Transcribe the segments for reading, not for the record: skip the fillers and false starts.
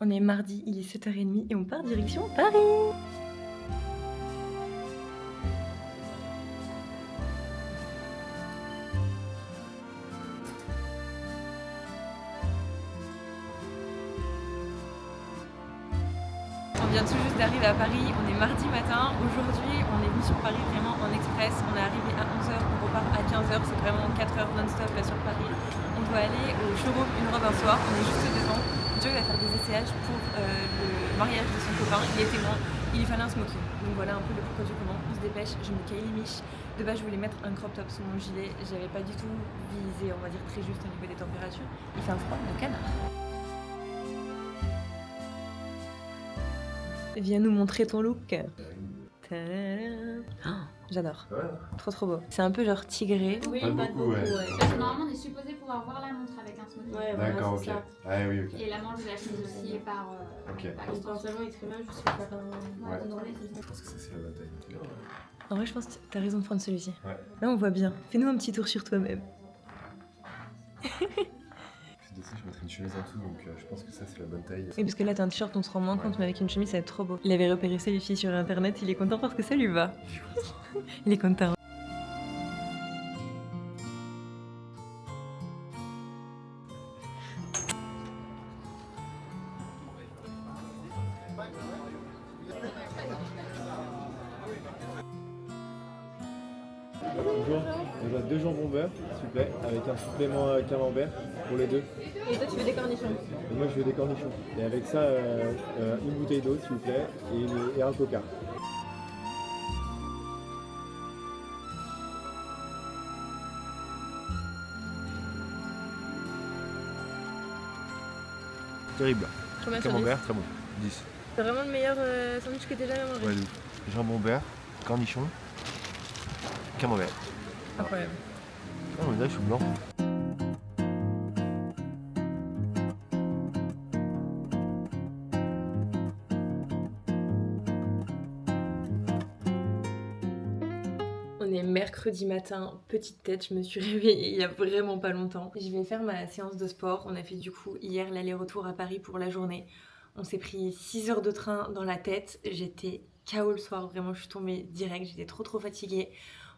On est mardi, il est 7h30 et on part direction Paris. On vient tout juste d'arriver à Paris, on est mardi matin. Aujourd'hui, on est venu sur Paris vraiment en express. On est arrivé à 11h, on repart à 15h, c'est vraiment 4 heures non-stop là sur Paris. On doit aller au showroom Une robe un soir, on est juste devant. Joe va faire des essayages pour le mariage de son copain, il est témoin, il lui fallait un smoking. Donc voilà un peu le pourquoi du comment, on se dépêche, je me caille les miches. De base je voulais mettre un crop top sous mon gilet, j'avais pas du tout visé, on va dire très juste au niveau des températures. Il fait un froid de canard. Viens nous montrer ton look. Tadam. Oh, j'adore. Ouais. Trop beau. C'est un peu genre tigré. Oui, Pas beaucoup, ouais. Parce que normalement, on est supposé pouvoir voir la montre avec un smoking. Ouais, D'accord, ok. c'est ça. Ah oui, ok. Et la manche de la chemise aussi par, Ok. par Le extension. pantalon est très mal, je sais pas comment. Ouais. Contrôler, c'est ça. Je pense que ça, c'est la bataille. En vrai, je pense que t'as raison de prendre celui-ci. Ouais. Là, on voit bien. Fais-nous un petit tour sur toi-même. Puis de ça, je mettrai une chemise en dessous, donc je pense que ça, c'est la bonne taille. Oui, parce que là, t'as un t-shirt, on se rend moins Ouais. compte, mais avec une chemise, ça va être trop beau. Il avait repéré ça, les filles, sur internet. Il est content parce que ça lui va. Il est content. Bonjour, on a 2 jambons beurre, s'il vous plaît, avec un supplément camembert pour les deux. Et toi, tu veux des cornichons? Et moi, je veux des cornichons. Et avec ça, une bouteille d'eau, s'il vous plaît, et un coca. Terrible. Combien sur Camembert, très bon. 10. C'est vraiment le meilleur sandwich que t'aies jamais mangé. Ouais, jambon beurre, cornichon, camembert. Incroyable. Ah, on dirait que je suis blanc. On est mercredi matin, petite tête, je me suis réveillée il y a vraiment pas longtemps. Je vais faire ma séance de sport. On a fait du coup hier l'aller-retour à Paris pour la journée. On s'est pris 6 heures de train dans la tête. J'étais KO le soir, vraiment je suis tombée direct, j'étais trop fatiguée.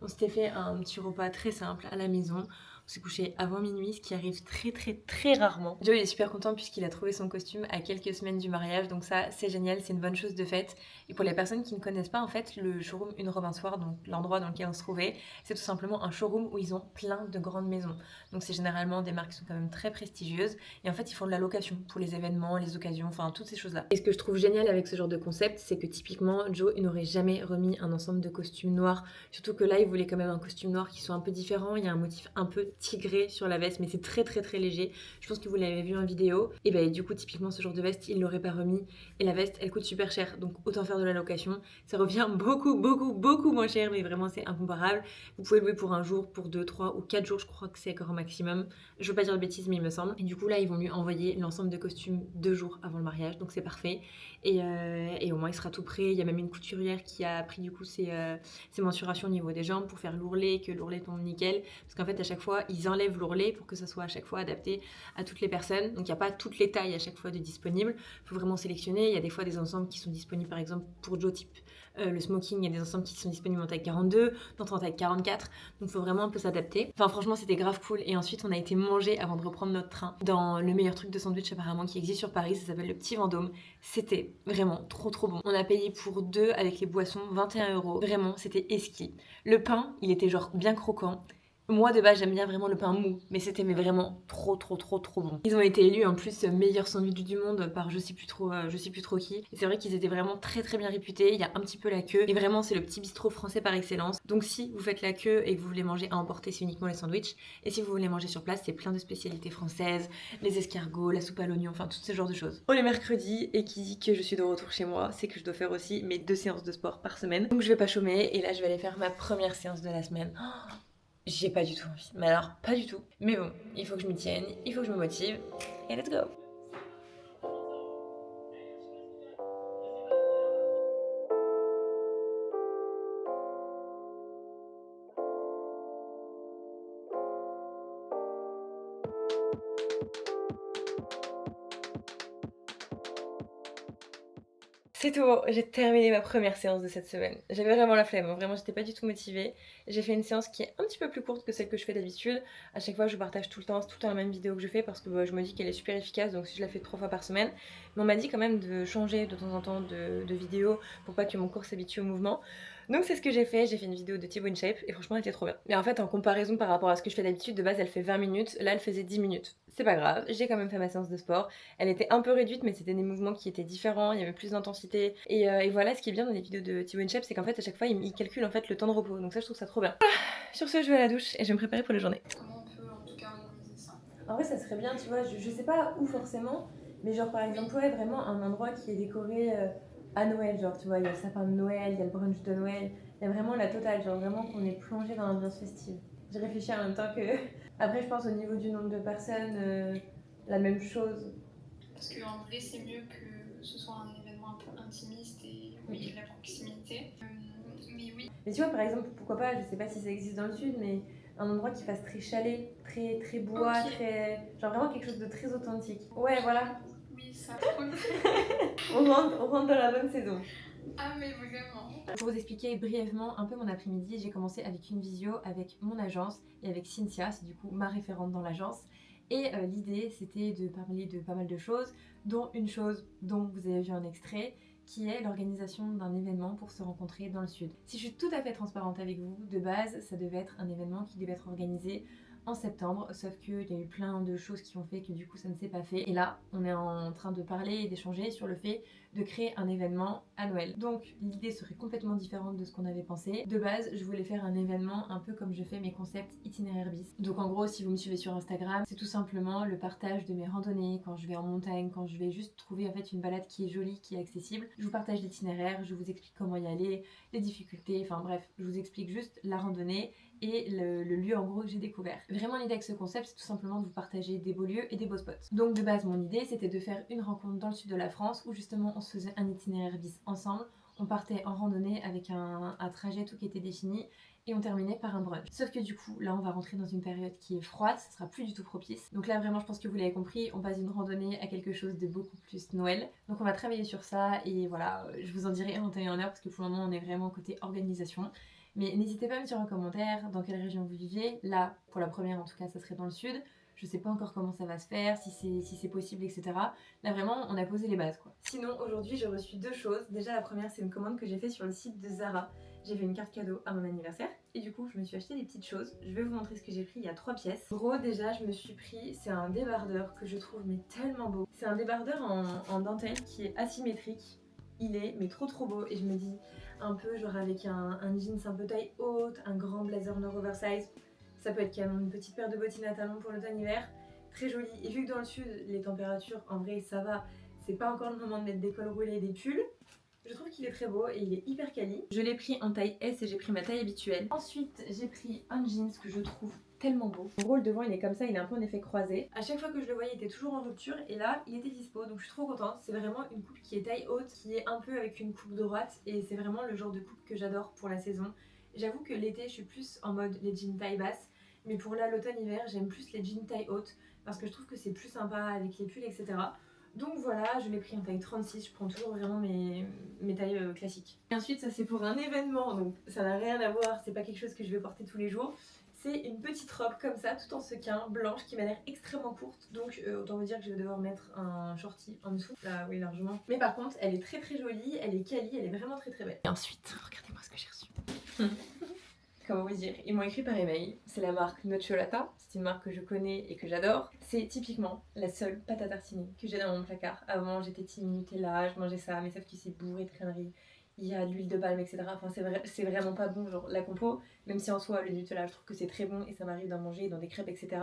On s'était fait un petit repas très simple à la maison. On s'est couché avant minuit, ce qui arrive très rarement. Joe il est super content puisqu'il a trouvé son costume à quelques semaines du mariage, donc ça c'est génial, c'est une bonne chose de faite. Et pour les personnes qui ne connaissent pas, en fait, le showroom Une robe un soir, donc l'endroit dans lequel on se trouvait, c'est tout simplement un showroom où ils ont plein de grandes maisons. Donc c'est généralement des marques qui sont quand même très prestigieuses. Et en fait, ils font de la location pour les événements, les occasions, enfin toutes ces choses-là. Et ce que je trouve génial avec ce genre de concept, c'est que typiquement, Joe, il n'aurait jamais remis un ensemble de costumes noirs. Surtout que là, il voulait quand même un costume noir qui soit un peu différent. Il y a un motif un peu tigré sur la veste, mais c'est très léger. Je pense que vous l'avez vu en vidéo. Et ben du coup, typiquement, ce genre de veste, il l'aurait pas remis. Et la veste, elle coûte super cher. Donc autant faire de la location. Ça revient beaucoup moins cher, mais vraiment, c'est incomparable. Vous pouvez louer pour un jour, pour 2, 3 ou 4 jours, je crois que c'est grand maximum. Je veux pas dire de bêtises, mais il me semble. Et du coup, là, ils vont lui envoyer l'ensemble de costumes 2 jours avant le mariage. Donc c'est parfait. Et au moins, il sera tout prêt. Il y a même une couturière qui a pris du coup ses mensurations au niveau des jambes pour faire l'ourlet, que l'ourlet tombe nickel. Parce qu'en fait, à chaque fois, ils enlèvent l'ourlet pour que ça soit à chaque fois adapté à toutes les personnes. Donc il n'y a pas toutes les tailles à chaque fois de disponibles. Il faut vraiment sélectionner. Il y a des fois des ensembles qui sont disponibles, par exemple, pour Joe type le smoking. Il y a des ensembles qui sont disponibles en taille 42, d'autres en taille 44. Donc il faut vraiment un peu s'adapter. Enfin, franchement, c'était grave cool. Et ensuite, on a été manger avant de reprendre notre train dans le meilleur truc de sandwich apparemment qui existe sur Paris. Ça s'appelle le Petit Vendôme. C'était vraiment trop bon. On a payé pour 2 avec les boissons 21 €. Vraiment, c'était exquis. Le pain, il était genre bien croquant. Moi de base j'aime bien vraiment le pain mou, mais c'était vraiment trop bon. Ils ont été élus en plus meilleur sandwich du monde par je sais plus trop qui. Et c'est vrai qu'ils étaient vraiment très bien réputés. Il y a un petit peu la queue et vraiment c'est le petit bistrot français par excellence. Donc si vous faites la queue et que vous voulez manger à emporter, c'est uniquement les sandwichs. Et si vous voulez manger sur place, c'est plein de spécialités françaises, les escargots, la soupe à l'oignon, enfin tout ce genre de choses. On est mercredi et qui dit que je suis de retour chez moi, c'est que je dois faire aussi mes 2 séances de sport par semaine. Donc je vais pas chômer et là je vais aller faire ma première séance de la semaine. J'ai pas du tout envie. Mais alors, pas du tout. Mais bon, il faut que je m'y tienne, il faut que je me motive. Et let's go! C'est tout, j'ai terminé ma première séance de cette semaine. J'avais vraiment la flemme, hein. Vraiment j'étais pas du tout motivée. J'ai fait une séance qui est un petit peu plus courte que celle que je fais d'habitude. À chaque fois je partage tout le temps, c'est tout le temps la même vidéo que je fais parce que je me dis qu'elle est super efficace, donc si je la fais 3 fois par semaine. Mais on m'a dit quand même de changer de temps en temps de vidéo pour pas que mon corps s'habitue au mouvement. Donc c'est ce que j'ai fait une vidéo de Thibaut InShape et franchement elle était trop bien. Mais en fait en comparaison par rapport à ce que je fais d'habitude, de base elle fait 20 minutes, là elle faisait 10 minutes. C'est pas grave, j'ai quand même fait ma séance de sport. Elle était un peu réduite mais c'était des mouvements qui étaient différents, il y avait plus d'intensité. Et voilà, ce qui est bien dans les vidéos de Thibaut InShape, c'est qu'en fait à chaque fois il calcule en fait le temps de repos. Donc ça je trouve ça trop bien. Sur ce je vais à la douche et je vais me préparer pour la journée. Comment on peut en tout cas organiser ça? En vrai ça serait bien, tu vois, je sais pas où forcément, mais genre par exemple ouais vraiment un endroit qui est décoré à Noël, genre tu vois, il y a le sapin de Noël, il y a le brunch de Noël, il y a vraiment la totale, genre vraiment qu'on est plongé dans l'ambiance festive. J'ai réfléchi en même temps que... Après je pense au niveau du nombre de personnes, la même chose. Parce qu'en vrai, c'est mieux que ce soit un événement un peu intimiste et où il y ait de la proximité. Mais oui. Mais tu vois par exemple, pourquoi pas, je sais pas si ça existe dans le sud, mais un endroit qui fasse très chalet, très bois, Ok. très... Genre vraiment quelque chose de très authentique. Ouais voilà, Oui, ça trop bien. on rentre dans la bonne saison. Ah, mais vraiment. Pour vous expliquer brièvement un peu mon après-midi, j'ai commencé avec une visio avec mon agence et avec Cynthia, c'est du coup ma référente dans l'agence. Et l'idée c'était de parler de pas mal de choses, dont une chose dont vous avez vu un extrait, qui est l'organisation d'un événement pour se rencontrer dans le sud. Si je suis tout à fait transparente avec vous, de base ça devait être un événement qui devait être organisé en septembre, sauf qu'il y a eu plein de choses qui ont fait que du coup ça ne s'est pas fait. Et là, on est en train de parler et d'échanger sur le fait de créer un événement à Noël. Donc l'idée serait complètement différente de ce qu'on avait pensé. De base, je voulais faire un événement un peu comme je fais mes concepts itinéraires bis. Donc en gros, si vous me suivez sur Instagram, c'est tout simplement le partage de mes randonnées, quand je vais en montagne, quand je vais juste trouver en fait une balade qui est jolie, qui est accessible. Je vous partage l'itinéraire, je vous explique comment y aller, les difficultés, enfin bref, je vous explique juste la randonnée et le lieu en gros que j'ai découvert. Vraiment l'idée avec ce concept c'est tout simplement de vous partager des beaux lieux et des beaux spots. Donc de base mon idée c'était de faire une rencontre dans le sud de la France où justement on se faisait un itinéraire bis ensemble, on partait en randonnée avec un trajet tout qui était défini et on terminait par un brunch. Sauf que du coup là on va rentrer dans une période qui est froide, ça sera plus du tout propice. Donc là vraiment je pense que vous l'avez compris, on passe d'une randonnée à quelque chose de beaucoup plus Noël. Donc on va travailler sur ça et voilà, je vous en dirai en temps et en heure parce que pour le moment on est vraiment côté organisation. Mais n'hésitez pas à me dire en commentaire dans quelle région vous viviez. Là, pour la première en tout cas, ça serait dans le sud. Je sais pas encore comment ça va se faire, si c'est possible, etc. Là vraiment, on a posé les bases quoi. Sinon, aujourd'hui, j'ai reçu 2 choses. Déjà, la première, c'est une commande que j'ai faite sur le site de Zara. J'ai fait une carte cadeau à mon anniversaire. Et du coup, je me suis acheté des petites choses. Je vais vous montrer ce que j'ai pris. Il y a 3 pièces. En gros, déjà, je me suis pris, c'est un débardeur que je trouve mais tellement beau. C'est un débardeur en dentelle qui est asymétrique. Il est mais trop beau et je me dis un peu genre avec un jeans un peu taille haute, un grand blazer noir oversize, ça peut être canon, une petite paire de bottines à talons pour l'automne-hiver, très joli. Et vu que dans le sud les températures en vrai ça va, c'est pas encore le moment de mettre des cols roulés et des pulls, je trouve qu'il est très beau et il est hyper quali. Je l'ai pris en taille S et j'ai pris ma taille habituelle. Ensuite j'ai pris un jeans que je trouve tellement beau. En gros le devant il est comme ça, il est un peu en effet croisé. À chaque fois que je le voyais il était toujours en rupture et là il était dispo donc je suis trop contente. C'est vraiment une coupe qui est taille haute, qui est un peu avec une coupe droite et c'est vraiment le genre de coupe que j'adore pour la saison. J'avoue que l'été je suis plus en mode les jeans taille basse, mais pour là l'automne-hiver j'aime plus les jeans taille haute parce que je trouve que c'est plus sympa avec les pulls etc. Donc voilà, je l'ai pris en taille 36, je prends toujours vraiment mes tailles classiques. Et ensuite ça c'est pour un événement, donc ça n'a rien à voir, c'est pas quelque chose que je vais porter tous les jours. C'est une petite robe comme ça, tout en sequin, blanche, qui m'a l'air extrêmement courte. Donc autant vous dire que je vais devoir mettre un shorty en dessous. Là oui largement. Mais par contre elle est très jolie, elle est quali, elle est vraiment très belle. Et ensuite, regardez-moi ce que j'ai reçu. Comment vous dire, ils m'ont écrit par email, c'est la marque Nocciolata, c'est une marque que je connais et que j'adore. C'est typiquement la seule pâte à tartiner que j'ai dans mon placard. Avant j'étais team Nutella, je mangeais ça, mais sauf qu'il s'est bourré de conneries. Il y a de l'huile de palme, etc. Enfin c'est vraiment pas bon, genre la compo, même si en soi le Nutella je trouve que c'est très bon et ça m'arrive d'en manger dans des crêpes, etc.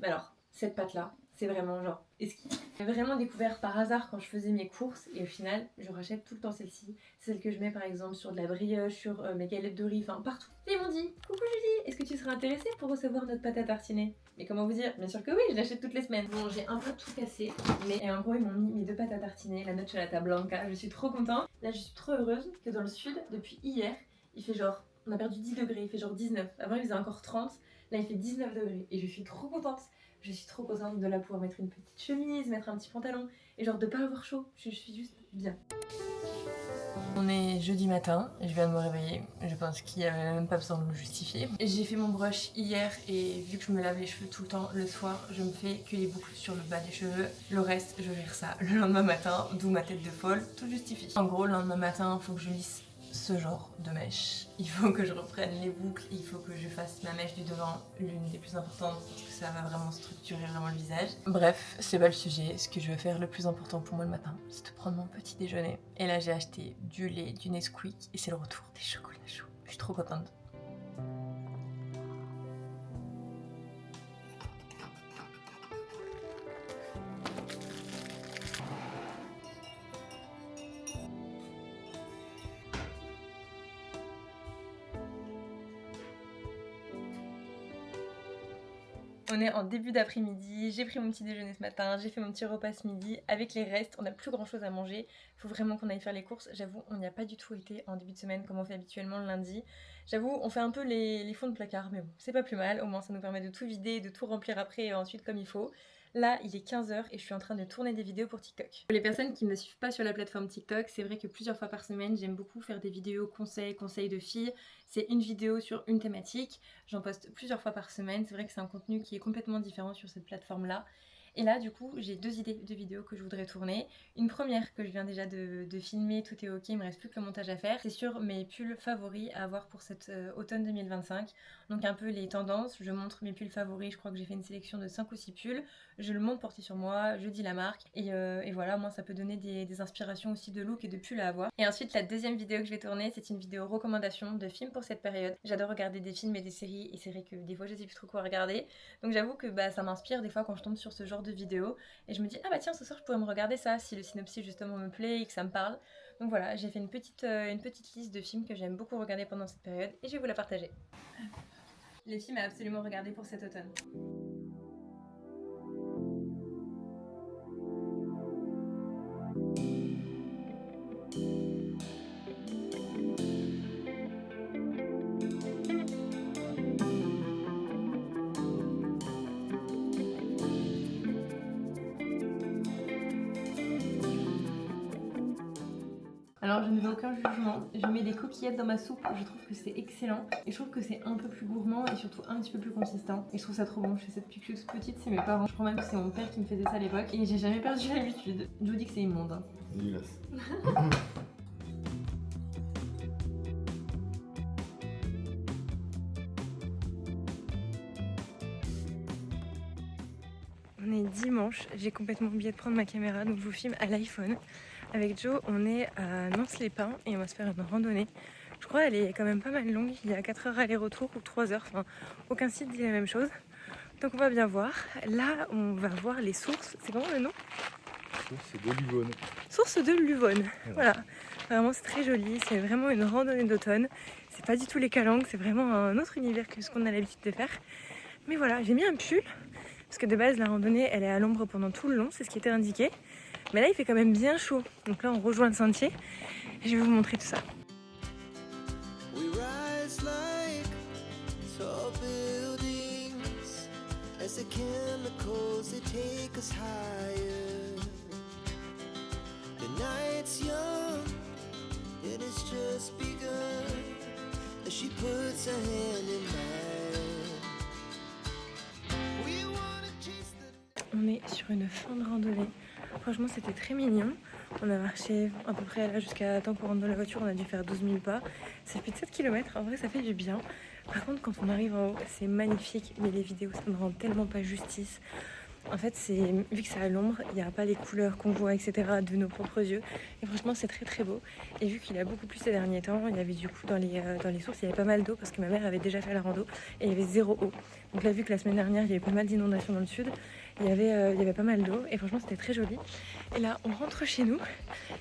Mais alors, cette pâte là, c'est vraiment genre esquisse. J'ai vraiment découvert par hasard quand je faisais mes courses et au final je rachète tout le temps celle-ci. C'est celle que je mets par exemple sur de la brioche, sur mes galettes de riz, enfin partout. Et ils m'ont dit, coucou Julie, est-ce que tu serais intéressée pour recevoir notre pâte à tartiner? Mais comment vous dire? Bien sûr que oui, je l'achète toutes les semaines. Bon, j'ai un peu tout cassé, mais en gros ils m'ont mis mes 2 pâtes à tartiner, la Nocciolata Blanca, je suis trop contente. Là je suis trop heureuse que dans le sud, depuis hier, il fait genre, on a perdu 10 degrés, il fait genre 19. Avant il faisait encore 30, là il fait 19 degrés et je suis trop contente. Je suis trop contente de là pouvoir mettre une petite chemise, mettre un petit pantalon et genre de pas avoir chaud. Je suis juste bien. On est jeudi matin, je viens de me réveiller, je pense qu'il n'y avait même pas besoin de me justifier. J'ai fait mon brush hier et vu que je me lave les cheveux tout le temps le soir, je me fais que les boucles sur le bas des cheveux. Le reste, je gère ça le lendemain matin, d'où ma tête de folle, tout justifie. En gros, le lendemain matin, il faut que je lisse ce genre de mèche. Il faut que je reprenne les boucles, il faut que je fasse ma mèche du devant, l'une des plus importantes parce que ça va vraiment structurer vraiment le visage. Bref, c'est pas le sujet. Ce que je veux faire le plus important pour moi le matin, c'est de prendre mon petit déjeuner. Et là j'ai acheté du lait, du Nesquik et c'est le retour des chocolats chauds. Je suis trop contente. On est en début d'après-midi, j'ai pris mon petit déjeuner ce matin, j'ai fait mon petit repas ce midi. Avec les restes, on n'a plus grand chose à manger. Il faut vraiment qu'on aille faire les courses. J'avoue, on n'y a pas du tout été en début de semaine comme on fait habituellement le lundi. J'avoue, on fait un peu les fonds de placard, mais bon, c'est pas plus mal. Au moins, ça nous permet de tout vider, de tout remplir après et ensuite comme il faut. Là, il est 15h et je suis en train de tourner des vidéos pour TikTok. Pour les personnes qui ne me suivent pas sur la plateforme TikTok, c'est vrai que plusieurs fois par semaine, j'aime beaucoup faire des vidéos conseils de filles. C'est une vidéo sur une thématique. J'en poste plusieurs fois par semaine. C'est vrai que c'est un contenu qui est complètement différent sur cette plateforme-là. Et là, du coup, j'ai 2 idées de vidéos que je voudrais tourner. Une première que je viens déjà de filmer, tout est ok, il me reste plus que le montage à faire. C'est sur mes pulls favoris à avoir pour cet automne 2025. Donc un peu les tendances, je montre mes pulls favoris, je crois que j'ai fait une sélection de 5 ou 6 pulls. Je le montre porté sur moi, je dis la marque et voilà, moi ça peut donner des inspirations aussi de look et de pulls à avoir. Et ensuite la deuxième vidéo que je vais tourner, c'est une vidéo recommandation de films pour cette période. J'adore regarder des films et des séries et c'est vrai que des fois je sais plus trop quoi regarder. Donc j'avoue que ça m'inspire des fois quand je tombe sur ce genre de vidéo et je me dis ah bah tiens ce soir je pourrais me regarder ça si le synopsis justement me plaît et que ça me parle. Donc voilà, j'ai fait une petite liste de films que j'aime beaucoup regarder pendant cette période et je vais vous la partager. Les films à absolument regarder pour cet automne. Alors je ne veux aucun jugement, je mets des coquillettes dans ma soupe, je trouve que c'est excellent et je trouve que c'est un peu plus gourmand et surtout un petit peu plus consistant et je trouve ça trop bon. Je fais ça depuis que je suis petite, c'est mes parents, je crois même que c'est mon père qui me faisait ça à l'époque et j'ai jamais perdu l'habitude. Je vous dis que c'est immonde. Hein. Dégueulasse. On est dimanche, j'ai complètement oublié de prendre ma caméra donc je vous filme à l'iPhone. Avec Jo, on est à Nance-les-Pins et on va se faire une randonnée. Je crois qu'elle est quand même pas mal longue, il y a 4 heures aller-retour ou 3 heures, enfin aucun site dit la même chose. Donc on va bien voir. Là, on va voir les sources, c'est comment le nom ? Source de Luvonne. Source de Luvonne, voilà. Vraiment c'est très joli, c'est vraiment une randonnée d'automne. C'est pas du tout les calanques, c'est vraiment un autre univers que ce qu'on a l'habitude de faire. Mais voilà, j'ai mis un pull, parce que de base la randonnée elle est à l'ombre pendant tout le long, c'est ce qui était indiqué. Mais là il fait quand même bien chaud, donc là on rejoint le sentier et je vais vous montrer tout ça. On est sur une fin de randonnée. Franchement c'était très mignon. On a marché à peu près là jusqu'à temps qu'on rentre dans la voiture, on a dû faire 12 000 pas. Ça fait 7 km, en vrai ça fait du bien. Par contre quand on arrive en haut c'est magnifique, mais les vidéos ça ne rend tellement pas justice. En fait vu que c'est à l'ombre, il n'y a pas les couleurs qu'on voit etc. de nos propres yeux. Et franchement c'est très très beau. Et vu qu'il a beaucoup plu ces derniers temps, il y avait du coup dans les sources il y avait pas mal d'eau parce que ma mère avait déjà fait la rando et il y avait 0 eau. Donc là vu que la semaine dernière il y avait pas mal d'inondations dans le sud, il y avait pas mal d'eau et franchement c'était très joli. Et là on rentre chez nous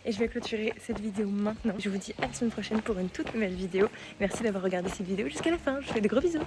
et je vais clôturer cette vidéo maintenant. Je vous dis à la semaine prochaine pour une toute nouvelle vidéo. Merci d'avoir regardé cette vidéo jusqu'à la fin, je vous fais de gros bisous.